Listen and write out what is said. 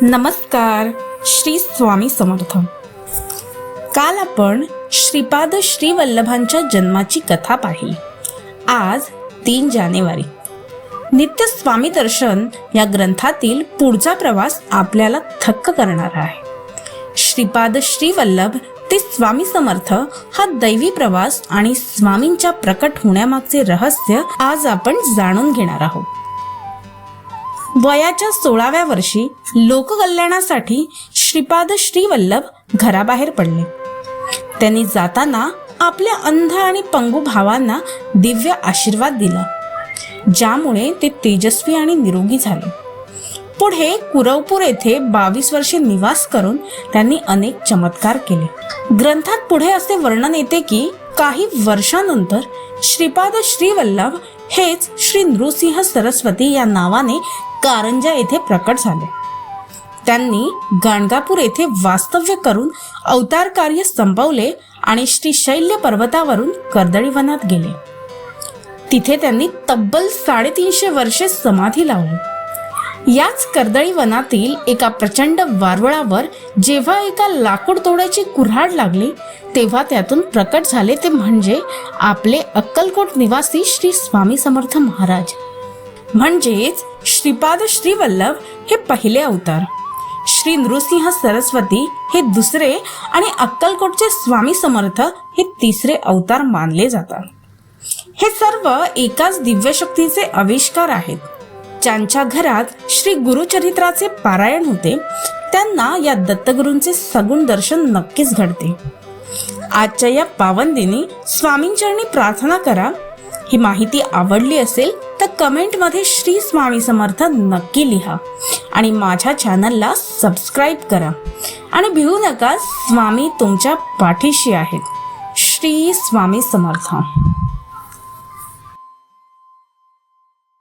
नमस्कार. श्री स्वामी समर्थ. काल आपण श्रीपाद श्रीवल्लभांच्या जन्माची कथा पाहिली. आज 3 जानेवारी. नित्य स्वामी दर्शन या ग्रंथातील पुढचा प्रवास आपल्याला थक्क करणारा आहे. श्रीपाद श्रीवल्लभ ते स्वामी समर्थ हा दैवी प्रवास आणि स्वामींच्या प्रकट होण्यामागचे रहस्य आज आपण जाणून घेणार आहोत. वयाच्या 16व्या वर्षी लोककल्याणासाठी श्रीपाद श्रीवल्लभ घराबाहेर पडले. त्यांनी जाताना आपल्या अंध आणि पंगू भावांना दिव्य आशीर्वाद दिला, ज्यामुळे ते तेजस्वी आणि निरोगी झाले. पुढे कुरवपूर येथे 22 वर्षे निवास करून त्यांनी अनेक चमत्कार केले. ग्रंथात पुढे असे वर्णन येते की काही वर्षानंतर श्रीपाद श्रीवल्लभ हेच श्री नृसिंह सरस्वती या नावाने कारंजा येथे प्रकट झाले. त्यांनी गाणगापूर येथे वास्तव्य करून अवतार कार्य संपवले आणि श्री शैल्य पर्वतावरून कर्दळीवनात गेले. तिथे त्यांनी तब्बल 350 वर्षे समाधी लावली. याच कर्दळीवनातील एका प्रचंड वारुळावर जेव्हा एका लाकूड तोड्याची कुऱ्हाड लागली, तेव्हा त्यातून प्रकट झाले ते म्हणजे आपले अक्कलकोट निवासी श्री स्वामी समर्थ महाराज. म्हणजेच श्रीपाद श्रीवल्लभ हे पहिले अवतार, श्री नृसिंह सरस्वती हे दुसरे आणि अक्कलकोटचे स्वामी समर्थ हे तिसरे अवतार मानले जातात. हे सर्व एकाच दिव्यशक्तीचे आविष्कार आहेत. ज्यांच्या घरात श्री गुरुचरित्राचे पारायण होते त्यांना या दत्तगुरूंचे सगुण दर्शन नक्कीच घडते. आजच्या या पावन दिनी स्वामींचरणी प्रार्थना करा. ही माहिती आवडली असेल तर कमेंटमध्ये श्री स्वामी समर्थ नक्की लिहा आणि माझ्या चॅनलला सबस्क्राईब करा. आणि भिवू नका, स्वामी तुमच्या पाठीशी आहेत. श्री स्वामी समर्थ.